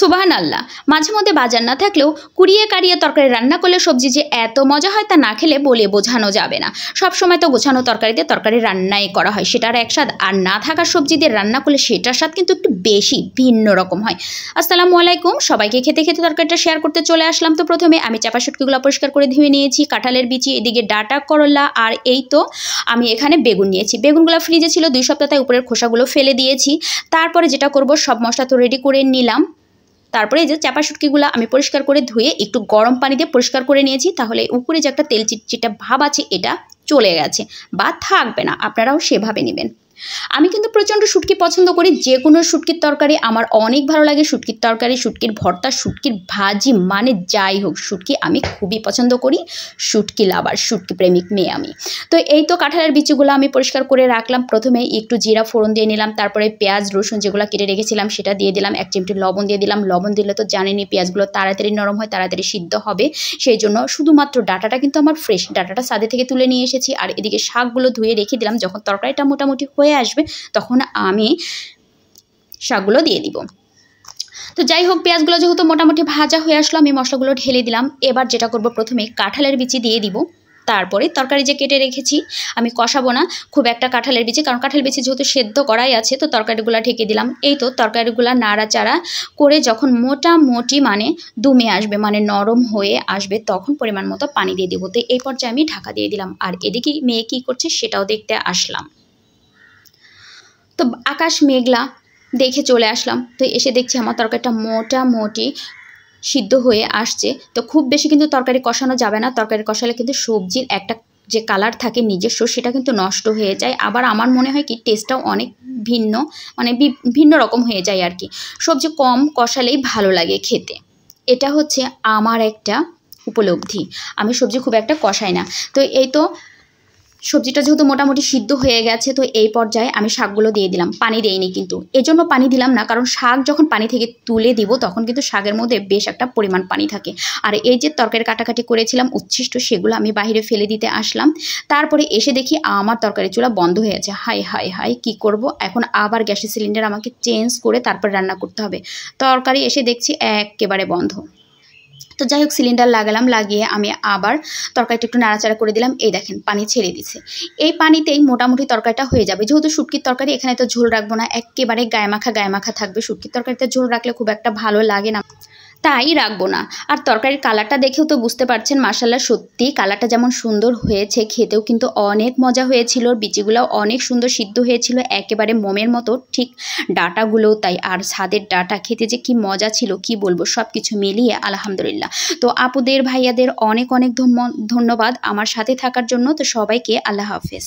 সুবহানাল্লাহ, মাঝে মধ্যে বাজার না থাকলেও কুড়িয়ে কাড়িয়ে তরকারি রান্না করলে সবজি যে এত মজা হয় তা না খেলে বলে বোঝানো যাবে না। সব সময় তো গোছানো তরকারিতে তরকারি রান্নাই করা হয়, সেটার এক স্বাদ, আর না থাকা সবজি দিয়ে রান্না করলে সেটার স্বাদ কিন্তু একটু বেশি ভিন্ন রকম হয়। আসসালামু আলাইকুম, সবাইকে খেতে খেতে তরকারিটা শেয়ার করতে চলে আসলাম। তো প্রথমে আমি চাপা শুটকিগুলো পরিষ্কার করে ধুয়ে নিয়েছি, কাঁঠালের বিচি, এদিকে ডাটা, করলা, আর এই তো আমি এখানে বেগুন নিয়েছি। বেগুনগুলো ফ্রিজে ছিল 2 সপ্তাহ, তাই উপরের খোসাগুলো ফেলে দিয়েছি। তারপরে যেটা করব, সব মশলা তো রেডি করে নিলাম। তারপরে এই যে চাপা শুটকিগুলো আমি পরিষ্কার করে ধুয়ে একটু গরম পানি দিয়ে পরিষ্কার করে নিয়েছি, তাহলে উপরে যে একটা তেল চিটচিটা ভাব আছে এটা চলে গেছে বা থাকবে না, আপনারাও সেভাবে নেবেন। আমি কিন্তু প্রচণ্ড শুটকি পছন্দ করি, যে কোনো শুটকির তরকারি আমার অনেক ভালো লাগে। শুটকির তরকারি, শুটকির ভর্তা, শুটকির ভাজি, মানে যাই হোক শুটকি আমি খুবই পছন্দ করি। শুটকি লাভার, শুটকি প্রেমিক মেয়ে আমি। তো এই তো কাঁঠালের বিচিগুলো আমি পরিষ্কার করে রাখলাম। প্রথমে একটু জিরা ফোড়ন দিয়ে নিলাম, তারপরে পেঁয়াজ রসুন যেগুলো কেটে রেখেছিলাম সেটা দিয়ে দিলাম, 1 চিমটি লবণ দিয়ে দিলাম। লবণ দিলে তো জানেনই পেঁয়াজগুলো তাড়াতাড়ি নরম হয়, তাড়াতাড়ি সিদ্ধ হবে, সেই জন্য শুধুমাত্র ডাটাটা কিন্তু আমার ফ্রেশ, ডাটাটা ছাদে থেকে তুলে নিয়ে এসেছি। আর এদিকে শাকগুলো ধুয়ে রেখে দিলাম, যখন তরকারিটা মোটামুটি হয়ে আসবে তখন আমি শাকগুলো দিয়ে দিব। তো যাই হোক, পেঁয়াজগুলো যেহেতু মোটামুটি ভাজা হয়ে আসলো, আমি মশলাগুলো ঢেলে দিলাম। এবার যেটা করব, প্রথমে কাঁঠালের বিচি দিয়ে দিব, তারপরে তরকারি যে কেটে রেখেছি, আমি কষাবো না খুব একটা কাঁঠালের বিচি, কারণ কাঁঠালের বিচি যেহেতু সেদ্ধ করাই আছে। তো তরকারিগুলো ঢেকে দিলাম। এই তো তরকারিগুলো নাড়াচাড়া করে যখন মোটামুটি মানে দমে আসবে, মানে নরম হয়ে আসবে, তখন পরিমাণ মতো পানি দিয়ে দেবো। তো এই পর্যায়ে আমি ঢাকা দিয়ে দিলাম। আর এদিকে মেয়ে কী করছে সেটাও দেখতে আসলাম। তো আকাশ মেঘলা দেখে চলে আসলাম। তো এসে দেখছি আমার তরকারিটা মোটামুটি সিদ্ধ হয়ে আসছে। তো খুব বেশি কিন্তু তরকারি কষানো যাবে না, তরকারি কষালে কিন্তু সবজির একটা যে কালার থাকে নিজস্ব, সেটা কিন্তু নষ্ট হয়ে যায়। আবার আমার মনে হয় কি টেস্টটাও অনেক ভিন্ন, মানে ভিন্ন রকম হয়ে যায় আর কি। সবজি কম কষালেই ভালো লাগে খেতে, এটা হচ্ছে আমার একটা উপলব্ধি। আমি সবজি খুব একটা কষাই না। তো এই তো সবজিটা যেহেতু মোটামুটি সিদ্ধ হয়ে গেছে, তো এই পর্যায়ে আমি শাকগুলো দিয়ে দিলাম। পানি দেইনি কিন্তু, এজন্য পানি দিলাম না, কারণ শাক যখন পানি থেকে তুলে দিব তখন কিন্তু শাকের মধ্যে বেশ একটা পরিমাণ পানি থাকে। আর এই যে তরকারি কাটাকাটি করেছিলাম উচ্ছিষ্ট, সেগুলো আমি বাইরে ফেলে দিতে আসলাম। তারপরে এসে দেখি আমার তরকারি চুলা বন্ধ হয়ে আছে। হাই হাই হাই, কী করব এখন? আবার গ্যাসের সিলিন্ডার আমাকে চেঞ্জ করে তারপর রান্না করতে হবে। তরকারি এসে দেখছি একেবারে বন্ধ। তো যাই হোক, সিলিন্ডার লাগালাম, লাগিয়ে আমি আবার তরকারিটা একটু নাড়াচাড়া করে দিলাম। এই দেখেন পানি ছেড়ে দিছে। এই পানিতেই মোটামুটি তরকারিটা হয়ে যাবে। যেহেতু শুটকির তরকারি, এখানে তো ঝোল রাখবো না, একেবারে গায়ে মাখা থাকবে। শুটকির তরকারিতে ঝোল রাখলে খুব একটা ভালো লাগে না, তাই রাখবো না। আর তরকারির কালারটা দেখেও তো বুঝতে পারছেন, মাশাআল্লাহ সত্যি কালারটা যেমন সুন্দর হয়েছে, খেতেও কিন্তু অনেক মজা হয়েছিল। বিচিগুলোও অনেক সুন্দর সিদ্ধ হয়েছিল, একেবারে মোমের মতো, ঠিক ডাটাগুলোও তাই। আর ছাদের ডাটা খেতে যে কি মজা ছিল কি বলবো, সব কিছু মিলিয়ে আলহামদুলিল্লাহ। তো আপুদের ভাইয়াদের অনেক অনেক ধন্যবাদ আমার সাথে থাকার জন্য। তো সবাইকে আল্লাহ হাফেজ।